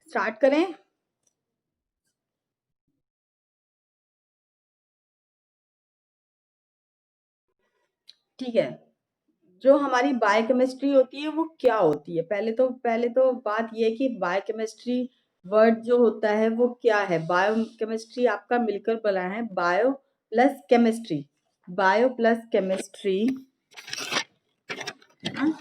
Start करें। ठीक है, जो हमारी बायोकेमिस्ट्री होती है वो क्या होती है? पहले तो बात ये है कि बायोकेमिस्ट्री वर्ड जो होता है वो क्या है। बायोकेमिस्ट्री आपका मिलकर बना है bio plus chemistry. Bio plus chemistry, है ना?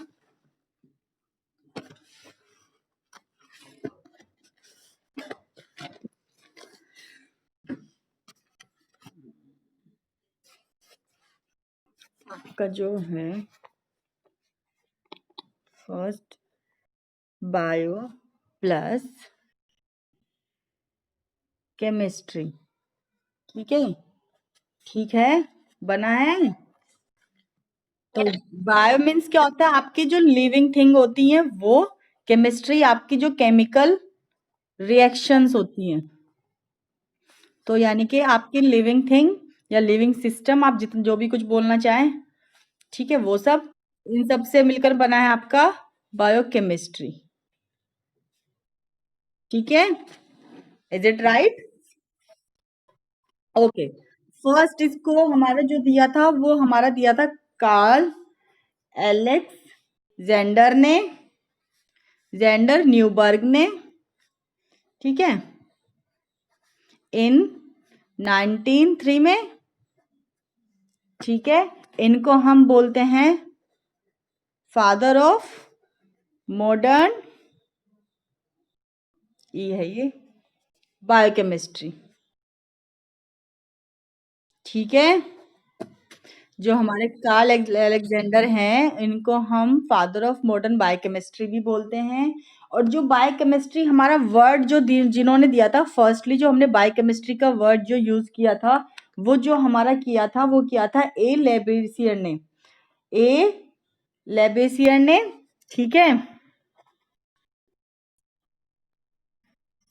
आपका जो है फर्स्ट बायो प्लस केमिस्ट्री। ठीक है, ठीक है, बना है। तो बायो मीन्स क्या होता है? आपकी जो लिविंग थिंग होती है वो, केमिस्ट्री आपकी जो केमिकल रिएक्शंस होती हैं। तो यानी कि आपकी लिविंग थिंग या लिविंग सिस्टम, आप जितने जो भी कुछ बोलना चाहें, ठीक है, वो सब, इन सब से मिलकर बना है आपका बायोकेमिस्ट्री। ठीक है, is it right? Okay, first इसको हमारा जो दिया था वो हमारा दिया था कार्ल एलेक्जेंडर ने, जेंडर न्यूबर्ग ने। ठीक है, इन 1903 में। ठीक है, इनको हम बोलते हैं फादर ऑफ मॉडर्न, ये है ये बायोकेमिस्ट्री। ठीक है, जो हमारे कार्ल अलेक्जेंडर हैं इनको हम फादर ऑफ मॉडर्न बायोकेमिस्ट्री भी बोलते हैं। और जो बायोकेमिस्ट्री हमारा वर्ड जो जिन्होंने दिया था, फर्स्टली जो हमने बायोकेमिस्ट्री का वर्ड जो यूज किया था, वो जो हमारा किया था वो किया था ए लेबेसियर ने। ए लेबेसियर ने, ठीक है,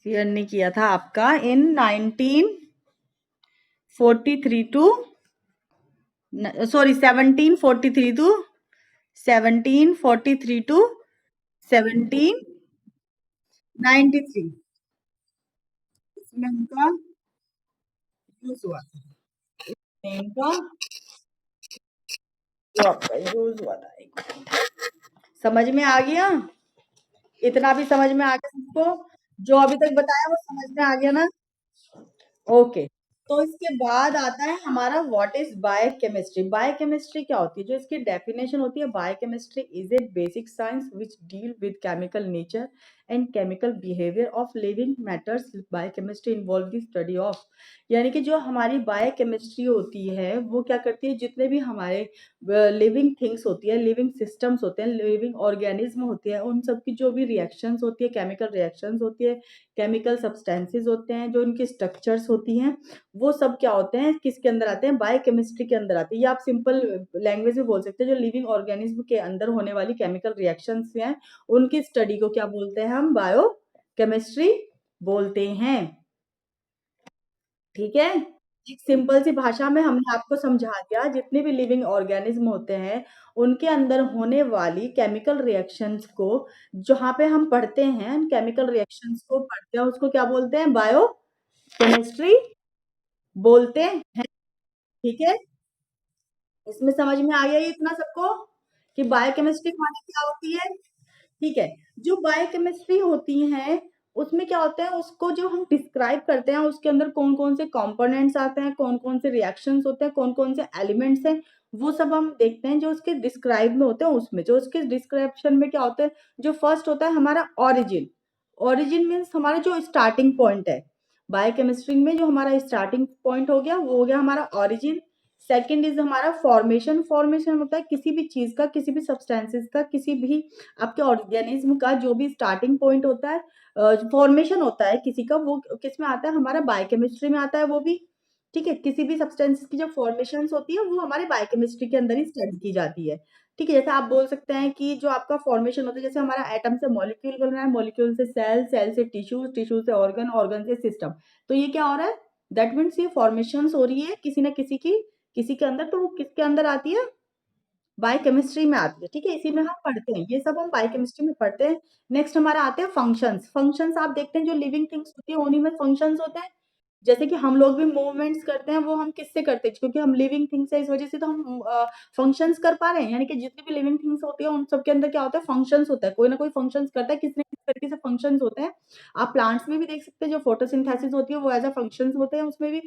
सियर ने किया था आपका इन 1943 टू, सॉरी 1743 टू 1743 टू 1793, इसमें उनका यूज हुआ था। इनका जो आपका यूज हुआ था, समझ में आ गया? इतना भी समझ में आ गया सबको? जो अभी तक बताया वो समझ में आ गया ना? ओके, तो इसके बाद आता है हमारा व्हाट इज बायोकेमिस्ट्री। बायोकेमिस्ट्री क्या होती है? जो इसकी डेफिनेशन होती है, biochemistry is a basic science which deal with chemical nature and chemical behaviour of living matters. Biochemistry involve the study of, यानी कि जो हमारी बायोकेमिस्ट्री होती है वो क्या करती है, जितने भी हमारे लिविंग थिंग्स होती है, लिविंग सिस्टम्स होते हैं, लिविंग ऑर्गेनिज्म होते हैं, उन सब की जो भी रिएक्शंस होती है, केमिकल रिएक्शंस होती है, केमिकल सब्सटेंसेस होते हैं, जो उनकी स्ट्रक्चर्स होती हैं, वो सब क्या होते हैं, किसके अंदर आते हैं? बायोकेमिस्ट्री के अंदर आते हैं। या आप सिंपल लैंग्वेज में बोल सकते हैं, जो लिविंग ऑर्गेनिज्म के अंदर होने वाली केमिकल रिएक्शंस हैं उनकी स्टडी को क्या बोलते हैं? हम बायोकेमिस्ट्री बोलते हैं। ठीक है, एक सिंपल सी भाषा में हमने आपको समझा दिया, जितने भी लिविंग ऑर्गेनिज्म होते हैं उनके अंदर होने वाली केमिकल रिएक्शंस को, जहाँ पे हम पढ़ते हैं केमिकल रिएक्शंस को पढ़ते हैं, उसको क्या बोलते हैं? बायो केमिस्ट्री बोलते हैं। ठीक है, इसमें समझ में आ गया ये इतना सबको कि बायोकेमिस्ट्री माने क्या होती है? ठीक है, जो बायोकेमिस्ट्री होती है उसमें क्या होता है, उसको जो हम डिस्क्राइब करते हैं उसके अंदर कौन कौन से कंपोनेंट्स आते हैं, कौन कौन से रिएक्शंस होते हैं, कौन कौन से एलिमेंट्स हैं, वो सब हम देखते हैं जो उसके डिस्क्राइब में होते हैं। उसमें जो उसके डिस्क्रिप्शन में क्या होता है, जो फर्स्ट होता है हमारा ओरिजिन। ओरिजिन मीन्स हमारा जो स्टार्टिंग पॉइंट है, बायोकेमिस्ट्री में जो हमारा स्टार्टिंग पॉइंट हो गया वो हो गया हमारा ओरिजिन। सेकंड इज हमारा फॉर्मेशन। फॉर्मेशन होता है किसी भी चीज का, किसी भी सब्सटेंसेस का, किसी भी आपके ऑर्गेनिज्म का जो भी स्टार्टिंग पॉइंट होता है, फॉर्मेशन होता है किसी का, वो किस में आता है? हमारा बायोकेमिस्ट्री में आता है वो भी। ठीक है, किसी भी सब्सटेंसेस की जो फॉर्मेशन होती है वो हमारे बायोकेमिस्ट्री के अंदर ही स्टडी की जाती है। ठीक है, जैसे आप बोल सकते हैं कि जो आपका फॉर्मेशन होता है, जैसे हमारा एटम से मॉलिक्यूल बन रहा है, मॉलिक्यूल से सेल, सेल से टिश्यू, टिश्यू से ऑर्गन, ऑर्गन से सिस्टम। तो ये क्या हो रहा है? दैट मीन्स ये फॉर्मेशन हो रही है किसी ना किसी की, किसी के अंदर। तो वो किसके अंदर आती है? बायोकेमिस्ट्री में आती है, ठीक है? इसी में हम पढ़ते हैं, ये सब हम बायोकेमिस्ट्री में पढ़ते हैं। नेक्स्ट हमारा आते हैं फंक्शंस। फंक्शंस आप देखते हैं जो लिविंग थिंग्स होती है उन्हीं में फंक्शंस होते हैं। जैसे कि हम लोग भी मूवमेंट्स करते हैं, वो हम किससे करते हैं? क्योंकि हम लिविंग थिंग्स है, इस वजह से तो हम फंक्शंस कर पा रहे हैं। यानी कि जितनी भी लिविंग थिंग्स होती है उन सब के अंदर क्या होता है? फंक्शंस होता है। कोई ना कोई फंक्शंस करता है, किसी न किसी तरीके से फंक्शंस होते हैं। आप प्लांट्स में भी देख सकते हैं, जो फोटोसिंथेसिस होती है वो एज़ अ फंक्शंस होते हैं उसमें भी।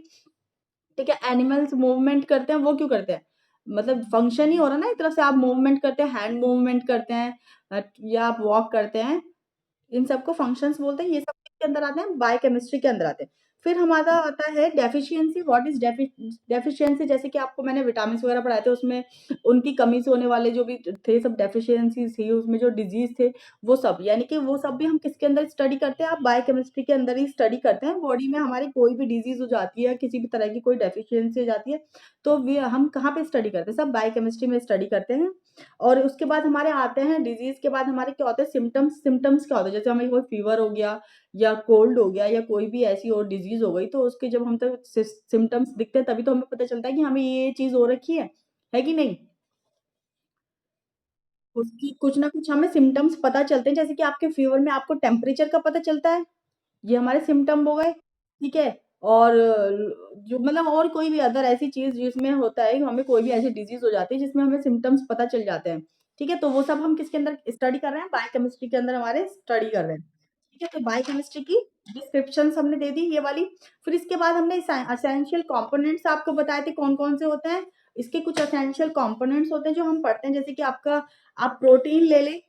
ठीक है, एनिमल्स मूवमेंट करते हैं, वो क्यों करते हैं? मतलब फंक्शन ही हो रहा है ना, एक तरह से आप मूवमेंट करते हैं, हैंड मूवमेंट करते हैं, या आप वॉक करते हैं, इन सबको फंक्शंस बोलते हैं। ये सब किसके अंदर आते हैं? बायोकेमिस्ट्री के अंदर आते हैं। फिर हमारा आता है डेफिशिएंसी। What is deficiency? जैसे कि आपको मैंने विटामिन्स वगैरह पढ़ाए थे, उसमें उनकी कमी से होने वाले जो भी थे, सब डेफिशिएंसीज़ थी, उसमें जो डिजीज़ थे, वो सब। यानी कि वो सब भी हम किसके अंदर स्टडी करते हैं? आप बायोकेमिस्ट्री के अंदर ही स्टडी करते हैं। बॉडी में हमारी कोई भी डिजीज़ हो जाती है, किसी भी तरह की कोई डेफिशिएंसी हो जाती है, तो वे हम कहाँ पे स्टडी करते हैं? सब बायोकेमिस्ट्री में स्टडी करते हैं। और उसके बाद हमारे आते हैं डिजीज़ के बाद हमारे क्या होते हैं? सिम्पटम्स। सिम्पटम्स क्या होते हैं? जैसे हमें कोई फीवर हो गया या कोल्ड हो गया या कोई भी ऐसी और डिजीज़ हो गई, तो उसके जब हम तक सिम्पटम्स दिखते हैं, तभी तो हमें पता चलता है कि हमें ये चीज़ हो रखी है कि नहीं? उसकी कुछ ना कुछ हमें सिम्पटम्स पता चलते हैं, जैसे कि आपके फीवर में आपको टेम्परेचर का पता चलता है, ये हमारे सिम्पटम हो गए, ठीक है? और जो मतलब और कोई भी अदर ऐसी चीज़ जिसमें होता है, हमें कोई भी ऐसी डिज़ीज़ हो जाती है जिसमें हमें सिम्पटम्स पता चल जाते हैं, ठीक है? तो वो सब हम किसके अंदर स्टडी कर रहे हैं? बायोकेमिस्ट्री के अंदर हमारे स्टडी कर रहे हैं, ठीक है? तो बायोकेमिस्ट्री की डिस्क्रिप्शंस हमने दे दी ये वाली। फिर इसके बाद हमने एसेंशियल कंपोनेंट्स आपको बताए थे कौन-कौन से होते हैं। इसके कुछ एसेंशियल कंपोनेंट्स होते हैं जो हम पढ़ते हैं, जैसे कि आपका आप प्रोटीन ले लें,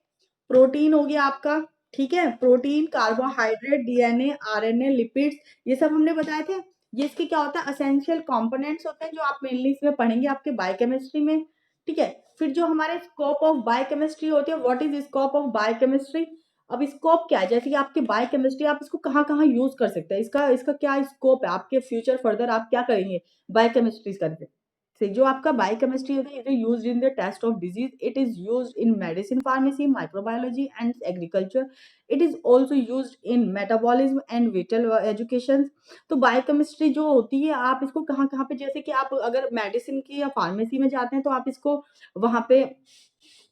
प्रोटीन हो गया आपका, ठीक है? Protein, carbohydrate, DNA, RNA, lipids, ये सब हमने बताए थे। ये इसके क्या होता है? एसेंशियल कंपोनेंट्स होते हैं जो आप मेनली इसमें पढ़ेंगे आपके बायोकेमिस्ट्री में, ठीक है? फिर जो हमारे स्कोप ऑफ बायोकेमिस्ट्री होती है, what is scope of biochemistry? अब स्कोप क्या है? जैसे कि आपकी बायोकेमिस्ट्री आप इसको कहाँ-कहाँ यूज़ कर सकते हैं? इसका इसका क्या स्कोप है? आपके फ्यूचर फर्दर आप क्या करेंगे बायोकेमिस्ट्री करके? से जो आपका बायोकेमिस्ट्री होता है, it is used in the test of disease, it is used in medicine, pharmacy, microbiology and agriculture, it is also used in metabolism and vital education. तो बायोकेमिस्ट्री जो होती है, आप इसको कहाँ-कहाँ पे, जैसे कि आप अगर मेडिसिन की या फार्मेसी में जाते हैं तो आप इसको वहाँ पे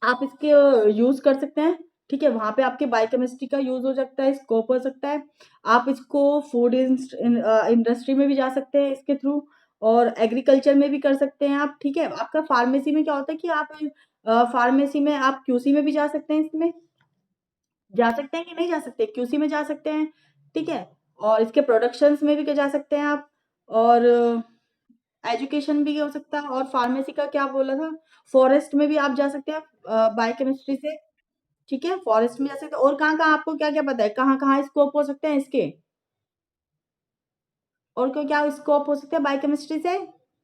आप इसके यूज़ कर सकते हैं, ठीक है? वहाँ पे आपके बायोकेमिस्ट्री का यूज़ हो सकता है, स्कोप हो सकता है। आप इसको फूड इंडस्ट्री में भी जा सकते हैं इसके थ्रू, और एग्रीकल्चर में भी कर सकते हैं आप, ठीक है? आपका फार्मेसी में क्या होता है कि आप फार्मेसी में आप क्यूसी में भी जा सकते हैं इसमें, जा सकते हैं कि नहीं जा सकते? क्यूसी में जा सकते हैं, ठीक है? और इसके प्रोडक्शंस में भी जा सकते हैं आप, और एजुकेशन भी हो सकता है, और फार्मेसी का क्या बोला था? फॉरेस्ट में भी आप जा सकते हैं बायोकेमिस्ट्री से, ठीक है? फॉरेस्ट में जा सकते हैं, और कहाँ-कहाँ आपको क्या-क्या पता है? कहाँ-कहाँ स्कोप हो सकते हैं इसके? और क्या स्कोप हो सकते हैं बायोकेमिस्ट्री से?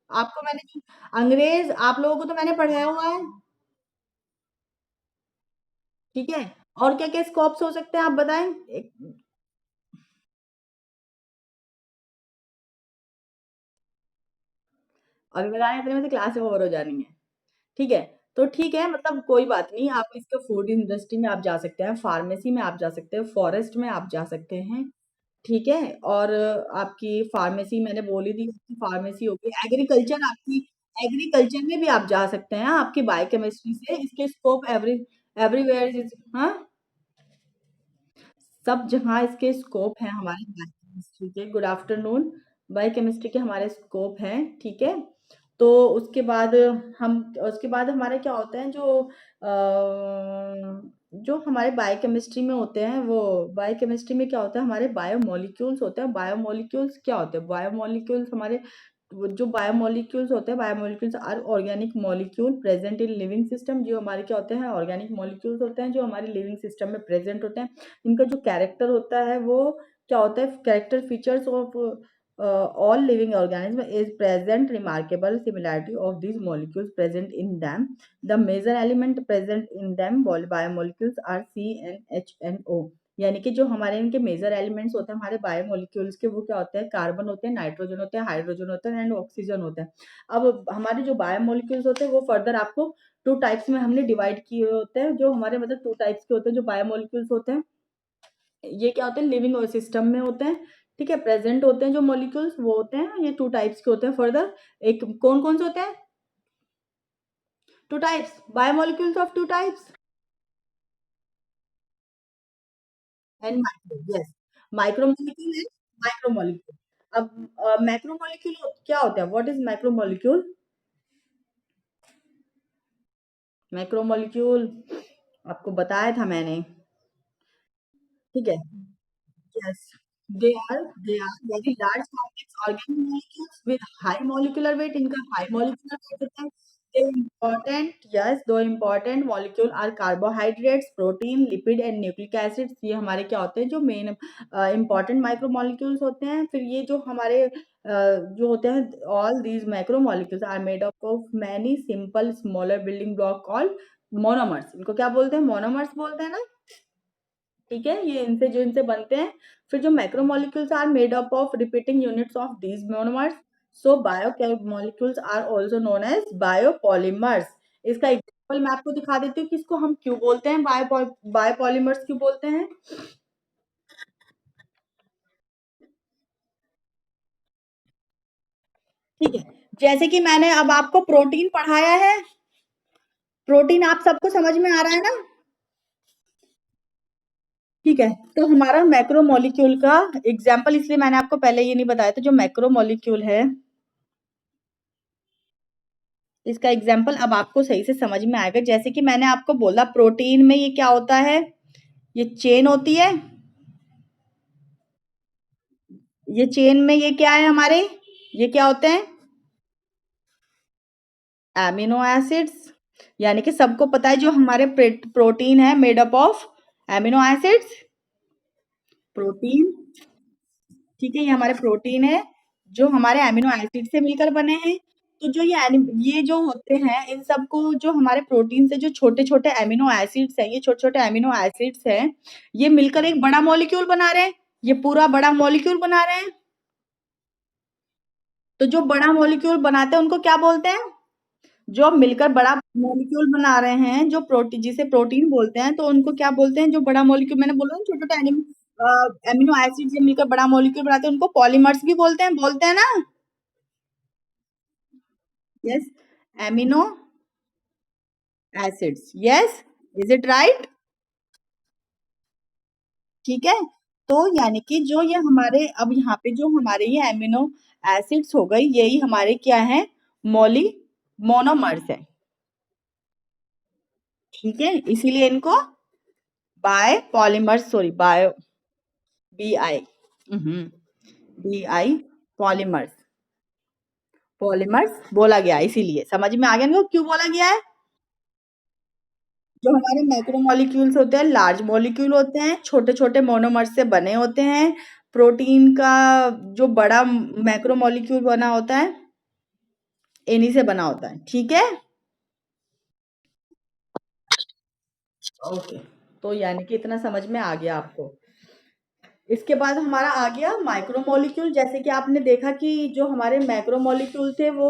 आपको मैंने अंग्रेज़ आप लोगों को तो मैंने पढ़ाया हुआ है, ठीक है? और क्या-क्या स्कोप्स हो सकते हैं आप बताएँ? एक अभी बताएँ इतने में तो क्लास ओवर हो जानी है, ठीक है? तो ठीक है, मतलब कोई बात नहीं, आप इसका फूड इंडस्ट्री में आप जा सकते हैं, फार्मेसी में आप जा सकते हैं, फॉरेस्ट में आप जा सकते हैं, ठीक है? और आपकी फार्मेसी मैंने बोल ही दी, आपकी फार्मेसी हो गई, एग्रीकल्चर आपकी एग्रीकल्चर में भी आप जा सकते हैं, आपकी बायोकेमिस्ट्री से इसके स्कोप एवरीवेयर इज़ हाँ? सब जगह इसके स्कोप हैं हमारे बायोकेमिस्ट्री के। Good afternoon. बायोकेमिस्ट्री के हमारे स्कोप हैं, ठीक है? तो उसके बाद हमारे क्या होता है, जो हमारे बायोकेमिस्ट्री में होते हैं, वो बायोकेमिस्ट्री में क्या होता है, हमारे बायोमोलिक्यूल्स होते हैं। बायोमोलिक्यूल्स क्या होते हैं? बायोमोलिक्यूल्स हमारे वो जो बायोमोलिक्यूल्स होते हैं, biomolecules are organic molecule present in living system. जो हमारे क्या होते हैं? ऑर्गेनिक मॉलिक्यूल्स होते हैं जो हमारे लिविंग सिस्टम में प्रेजेंट होते हैं। इनका जो कैरेक्टर होता है वो क्या होता है? Character features of all living organism is present remarkable similarity of these molecules present in them. The major element present in them biomolecules are C and H and O. यानी कि जो हमारे इनके मेजर एलिमेंट्स होते हैं हमारे biomolecules के, वो क्या होते हैं? कार्बन होते हैं, नाइट्रोजन होते हैं, हाइड्रोजन होते हैं एंड ऑक्सीजन होता है। अब हमारे जो बायोमोलिक्यूल्स होते हैं वो फर्दर आपको टू टाइप्स में हमने डिवाइड किए होते हैं, जो हमारे मतलब टू टाइप्स के होते हैं जो बायोमोलिक्यूल्स होते हैं। ये क्या होते हैं? लिविंग सिस्टम में होते हैं, ठीक है? प्रेजेंट होते हैं जो मॉलिक्यूल्स, वो होते हैं, ये 2 टाइप्स के होते हैं फर्दर। एक कौन-कौन से होते हैं? Two types. Biomolecules of two types. And micro, yes. Macromolecule and micromolecule. अब मैक्रोमोलिक्यूल क्या होता है? What is macromolecule? मैक्रोमोलिक्यूल आपको बताया था मैंने, ठीक है? Yes, they are very large complex organic molecules with high molecular weight. इनका high molecular weight होता है. The important, yes, दो important molecule are carbohydrates, protein, lipid and nucleic acids. ये हमारे क्या होते हैं जो main important micromolecules होते हैं. फिर ये जो हमारे जो होते हैं, all these macromolecules are made up of many simple smaller building block called monomers. इनको क्या बोलते हैं? monomers बोलते हैं ना, ठीक है? ये इनसे बनते हैं. फिर जो macromolecules are made up of repeating units of these monomers. So biomolecules are also known as biopolymers. इसका एग्जांपल मैं आपको दिखा देती हूँ कि इसको हम क्यों बोलते हैं, बायोपॉलीमर्स क्यों बोलते हैं. ठीक है, जैसे कि मैंने अब आपको प्रोटीन पढ़ाया है. प्रोटीन आप सबको समझ में आ रहा है ना? ठीक है, तो हमारा मैक्रोमोलिक्यूल का एग्जाम्पल, इसलिए मैंने आपको पहले ये नहीं बताया था. जो मैक्रोमोलिक्यूल है, इसका एग्जाम्पल अब आपको सही से समझ में आएगा. जैसे कि मैंने आपको बोला, प्रोटीन में ये क्या होता है? ये चेन होती है. ये चेन में ये क्या है हमारे? ये क्या होते हैं? Amino acids. यानी कि सबको पता है जो हमारे प्रोटीन है made up of amino acids. Protein, ठीक है, ये हमारे प्रोटीन है जो हमारे एमिनो एसिड से मिलकर बने हैं. तो जो ये जो होते हैं, इन सबको जो हमारे प्रोटीन से जो छोटे-छोटे एमिनो एसिड्स हैं, ये छोटे-छोटे एमिनो एसिड्स हैं, ये मिलकर एक बड़ा मॉलिक्यूल बना रहे हैं. ये पूरा बड़ा मॉलिक्यूल बना रहे हैं. तो जो बड़ा मॉलिक्यूल बनाते हैं उनको क्या बोलते हैं? जो मिलकर बड़ा मॉलिक्यूल बना रहे हैं, जो प्रोटीन, जिसे प्रोटीन बोलते हैं, तो उनको क्या बोलते हैं? जो बड़ा मॉलिक्यूल, मैंने बोला ना, छोटे-छोटे एमिनो एसिड से मिलकर बड़ा मॉलिक्यूल बनाते हैं, उनको पॉलीमर्स भी बोलते हैं ना? Yes, amino acids. Yes, is it right? ठीक है, तो यानी कि जो ये हमारे, अब यहाँ पे जो हमारे ये एमिनो एसिड्स हो गई, यही हमारे क्या है? मोली मोनोमर्स है. ठीक है, इसीलिए इनको bi polymers, sorry, bio, B I, B I, polymers, polymers बोला गया. इसीलिए समझ में आ गया ना क्यों बोला गया है? जो हमारे मैक्रोमोलिक्यूल्स होते हैं, लार्ज मॉलिक्यूल होते हैं, छोटे-छोटे मोनोमर्स से बने होते हैं. प्रोटीन का जो बड़ा मैक्रोमोलिक्यूल बना होता है, इन्हीं से बना होता है. ठीक है, ओके. तो यानी कि इतना समझ में आ गया आपको. इसके बाद हमारा आ गया माइक्रोमोलिक्यूल. जैसे कि आपने देखा कि जो हमारे मैक्रोमोलिक्यूल थे वो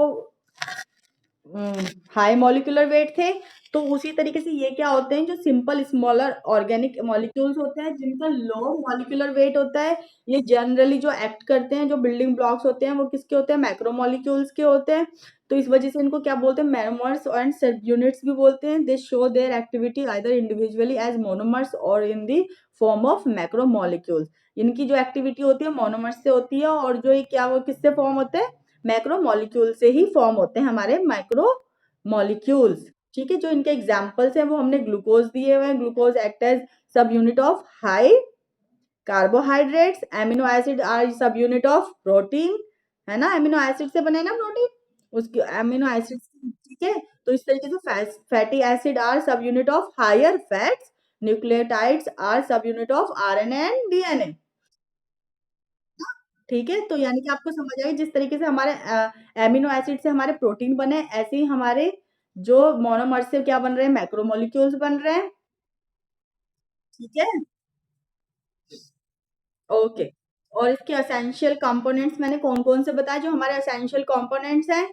हाई मॉलिक्यूलर वेट थे. तो उसी तरीके से ये क्या होते हैं? जो सिंपल स्मॉलर ऑर्गेनिक मॉलिक्यूल्स होते हैं, जिनका लो मॉलिक्यूलर वेट होता है. ये जनरली जो एक्ट करते हैं, जो बिल्डिंग ब्लॉक्स होते हैं, वो किसके होते हैं? मैक्रोमोलिक्यूल्स के होते हैं. तो इस वजह से इनको क्या बोलते हैं? मोनोमर्स एंड सब यूनिट्स भी बोलते हैं. They show their activity either individually as monomers और in the form of macromolecules. इनकी जो एक्टिविटी होती है मोनोमर्स से होती है, और जो ये क्या, वो किससे फॉर्म होते हैं? मैक्रोमोलिक्यूल से ही फॉर्म होते हैं हमारे माइक्रोमोलिक्यूल्स. ठीक है, जो इनके एग्जाम्पल्स हैं वो हमने ग्लूकोज दिए हुए हैं. Glucose act as sub unit of high carbohydrates. Amino acid are sub unit of protein, है ना? एमिनो एसिड से बने ना प्रोटीन, उसके एमिनो एसिड. ठीक है, तो इस तरीके से fatty acid are sub unit of higher fats. Nucleotides are sub unit of RNA and DNA. ठीक है, तो यानी कि आपको समझ आई, जिस तरीके से हमारे एमिनो एसिड से हमारे प्रोटीन बने, ऐसे ही हमारे जो मोनोमर से क्या बन रहे हैं? मैक्रोमोलिक्यूल्स बन रहे हैं. ठीक है, ओके. और इसके एसेंशियल कंपोनेंट्स मैंने कौन कौन से बताए? जो हमारे एसेंशियल कंपोनेंट्स हैं,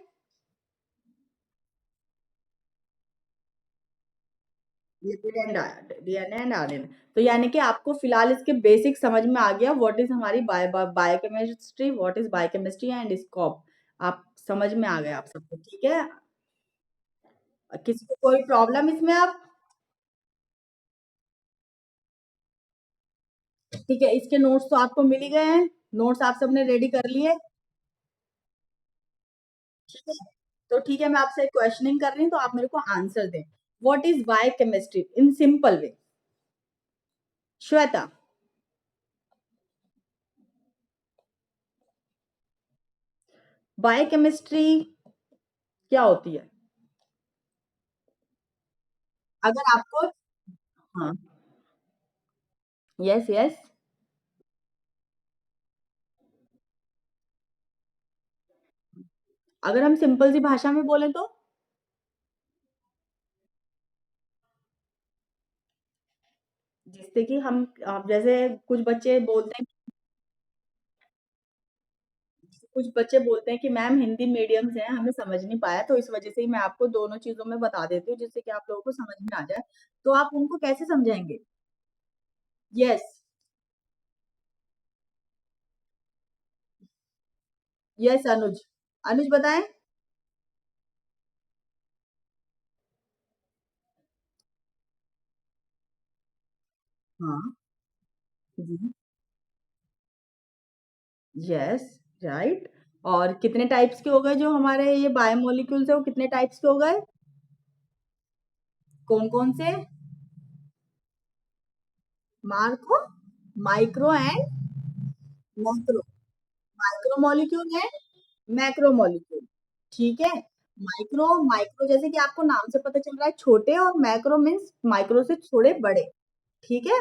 lipid and DNA and RNA. तो यानी कि आपको फिलहाल इसके बेसिक समझ में आ गया. व्हाट इज हमारी biochemistry, what is biochemistry and scope. आप समझ में आ गए आप सबको. ठीक है, किसी को कोई प्रॉब्लम इसमें अब? ठीक है, इसके नोट्स तो आपको मिल ही गए हैं, नोट्स आप सबने रेडी कर लिए। ठीक है, तो ठीक है, मैं आपसे एक क्वेश्चनिंग कर रही हूँ, तो आप मेरे को आंसर दें। What is biochemistry in simple way? Shweta. Biochemistry क्या होती है? अगर आपको, हाँ, यस यस, अगर हम सिंपल सी भाषा में बोले तो? जिससे कि हम, जैसे कुछ बच्चे बोलते हैं, कुछ बच्चे बोलते हैं कि मैम हिंदी मीडियम से हैं, हमें समझ नहीं पाया, तो इस वजह से ही मैं आपको दोनों चीजों में बता देती हूँ, जिससे कि आप लोगों को समझ में आ जाए। तो आप उनको कैसे समझाएंगे? यस, यस अनुज, अनुज बताएं। हाँ जी, यस, राइट। और कितने टाइप्स के हो गए जो हमारे ये बायोमोलिक्यूल्स है, वो कितने टाइप्स के हो गए? कौन कौन से? Marco, micro and macro. Micro molecule है, मैक्रो मॉलिक्यूल। ठीक है, माइक्रो, माइक्रो जैसे कि आपको नाम से पता चल रहा है छोटे, और मैक्रो मीन्स माइक्रो से थोड़े बड़े। ठीक है,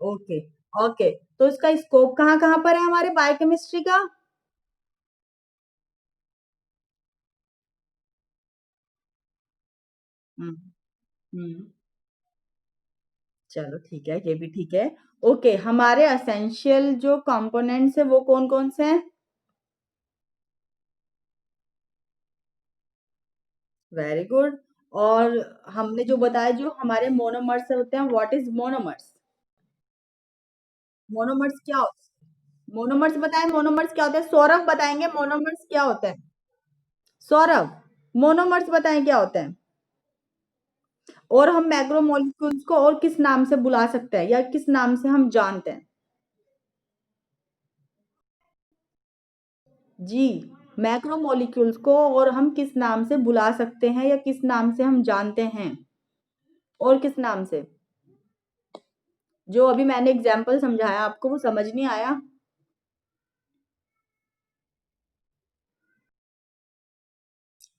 ओके, ओके। तो इसका स्कोप कहाँ कहाँ पर है हमारे बायोकेमिस्ट्री का? हम्म, हम्म, चलो ठीक है, ये भी ठीक है। ओके, हमारे असेंशियल जो कंपोनेंट्स है वो कौन कौन से हैं? Very good. और हमने जो बताया, जो हमारे मोनोमर्स होते हैं, व्हाट इज मोनोमर्स? मोनोमर्स क्या होता है? मोनोमर्स बताएं, मोनोमर्स क्या होता है? सौरभ बताएंगे मोनोमर्स क्या होता है। सौरभ, मोनोमर्स बताएं क्या होता है। और हम मैक्रोमोलिक्यूल्स को और किस नाम से बुला सकते हैं, या किस नाम से हम जानते हैं? जी, मैक्रोमोलिक्यूल्स को और हम किस नाम से बुला सकते हैं, या किस नाम से हम जानते हैं? और किस नाम से? जो अभी मैंने एग्जाम्पल समझाया आपको, वो समझ नहीं आया?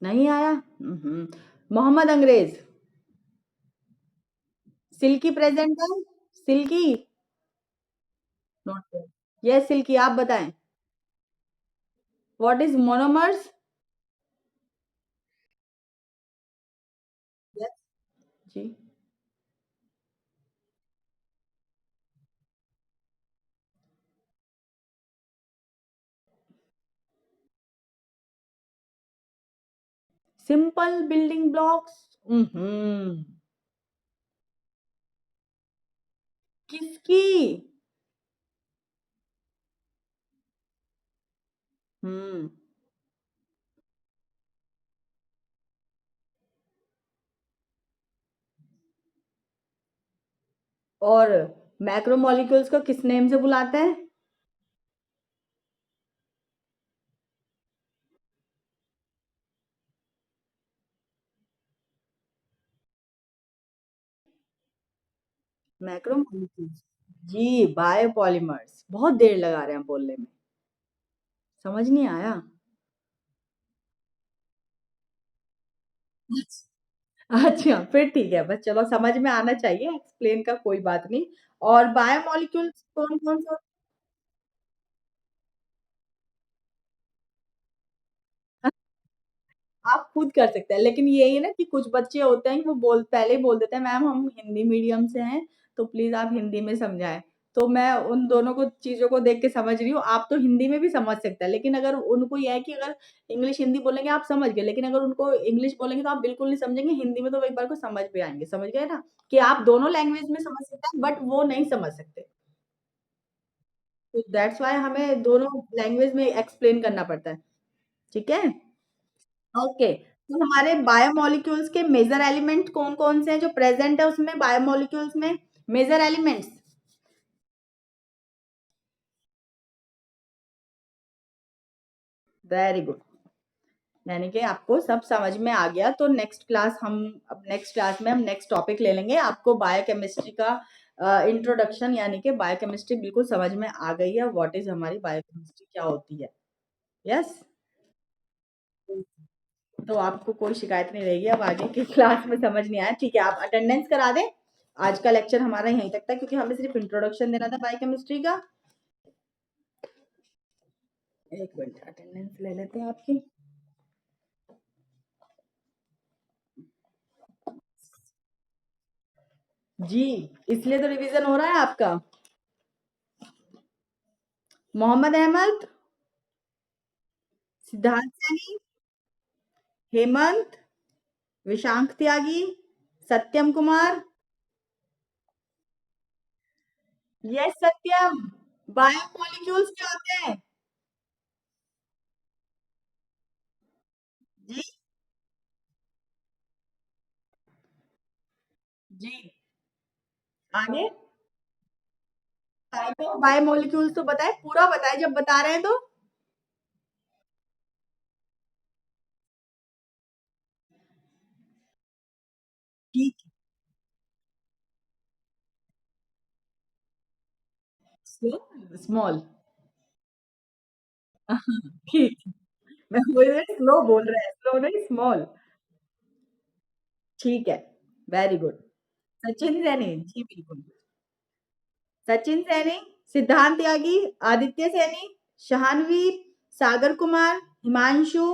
नहीं आया? मोहम्मद अंग्रेज। सिल्की प्रेजेंट है? सिल्की, नॉट, यस सिल्की, आप बताएं। What is monomers? यस जी। Simple building blocks. हम्म, किसकी? हम्म, और मैक्रोमोलिक्यूल्स को किस नेम से बुलाते हैं? मैक्रोमोलिक्यूल्स, जी, बायोपॉलीमर्स। बहुत देर लगा रहे हैं बोलने में, समझ नहीं आया? अच्छा, फिर ठीक है, बस चलो, समझ में आना चाहिए, एक्सप्लेन का कोई बात नहीं। और बायोमोलिक्यूल्स कौन कौन सा? आप खुद कर सकते हैं, लेकिन यही है ना कि कुछ बच्चे होते हैं, वो पहले ही बोल देते हैं मैम हम हिंदी मीडियम से हैं, तो प्लीज आप हिंदी में समझाएं। तो मैं उन दोनों को, चीजों को देख के समझ रही हूँ, आप तो हिंदी में भी समझ सकते हैं, लेकिन अगर उनको यह है कि अगर इंग्लिश हिंदी बोलेंगे आप समझ गए, लेकिन अगर उनको इंग्लिश बोलेंगे तो आप बिल्कुल नहीं समझेंगे, हिंदी में तो एक बार को समझ भी आएंगे, समझ गए ना? कि आप दोनों लैंग्वेज में समझ सकते हैं, बट वो नहीं समझ सकते। तो दैट्स वाई हमें दोनों लैंग्वेज में एक्सप्लेन करना पड़ता है। ठीक है, ओके। तो हमारे बायोमोलिक्यूल्स के मेजर एलिमेंट कौन-कौन से हैं जो प्रेजेंट है उसमें बायोमोलिक्यूल्स में? Major elements. Very good. यानी कि आपको सब समझ में आ गया। तो नेक्स्ट क्लास में हम नेक्स्ट टॉपिक ले लेंगे। आपको बायोकेमिस्ट्री का इंट्रोडक्शन यानी कि बायोकेमिस्ट्री बिल्कुल समझ में आ गई है, व्हाट इज हमारी बायोकेमिस्ट्री क्या होती है। यस। तो आपको कोई शिकायत नहीं रहेगी अब आगे की क्लास में समझ नहीं आया, ठीक है, आप अटेंडेंस करा दें। आज का लेक्चर हमारा यहीं तक था क्योंकि हमें सिर्फ इंट्रोडक्शन देना था बायोकेमिस्ट्री का। एक मिनट अटेंडेंस ले लेते हैं आपकी। जी, इसलिए तो रिवीजन हो रहा है आपका। मोहम्मद अहमद, सिद्धांत सैनी, हेमंत, विशांक त्यागी, सत्यम कुमार। यस सत्यम। बायोमोलिक्यूल्स क्या होते हैं? जी जी। आगे टाइप ऑफ बायोमोलिक्यूल्स तो बताए, पूरा बताए जब बता रहे हैं तो। ठीक। स्मॉल। ठीक। मैं बोल स्लो बोल रहे हैं, स्लो नहीं स्मॉल। ठीक है। Very good. सचिन सैनी जी बिल्कुल। सचिन सैनी, सिद्धांत त्यागी, आदित्य सैनी, शहानवीर, सागर कुमार, हिमांशु,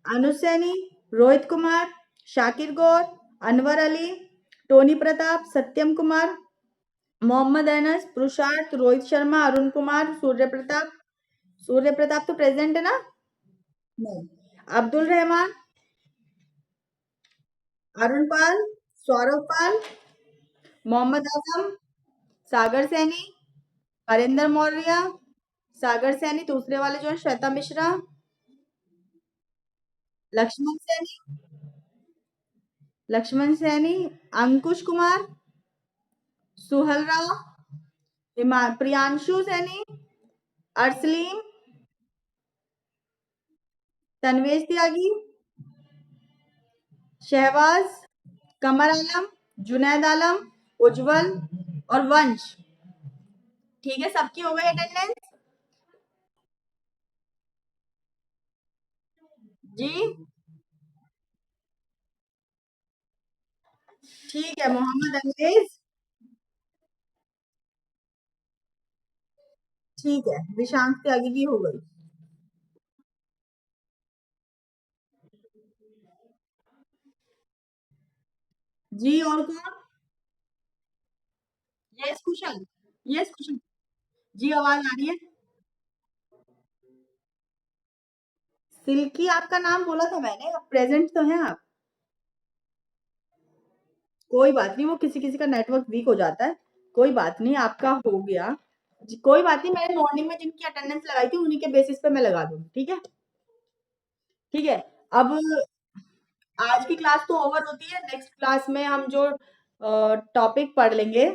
अनुज सैनी, रोहित कुमार, शाकिर गौर, अनवर अली, टोनी प्रताप, सत्यम कुमार, मोहम्मद अनस, पुरुषार्थ, रोहित शर्मा, अरुण कुमार, सूर्य प्रताप। सूर्य प्रताप तो प्रेजेंट है ना? नहीं। अब्दुल रहमान, अरुण पाल, सौरभ पाल, मोहम्मद आजम, सागर सैनी, हरिंदर मौर्य, सागर सैनी दूसरे वाले जो है श्वेता मिश्रा, लक्ष्मण सैनी, लक्ष्मण सैनी, अंकुश कुमार, सुहल राव, प्रियांशु सैनी, अरसलीम, तन्वेश त्यागी, शहबाज, कमर आलम, जुनैद आलम, उज्जवल और वंश। ठीक है, सबकी हो गई अटेंडेंस? जी ठीक है। मोहम्मद अंग्रेज। ठीक है, विशांत त्यागी की हो गई। जी और कौन? यस कुशल। यस कुशल। जी आवाज आ रही है। सिल्की आपका नाम बोला था मैंने, अब प्रेजेंट तो हैं आप। कोई बात नहीं, वो किसी किसी का नेटवर्क वीक हो जाता है। कोई बात नहीं, आपका हो गया। जी कोई बात नहीं, मैंने मॉर्निंग में जिनकी अटेंडेंस लगाई थी उन्हीं के बेसिस पे मैं लगा दूंगी, ठीक है। ठीक है। अब आज की क्लास तो ओवर होती है, नेक्स्ट क्लास में हम जो टॉपिक पढ़ लेंगे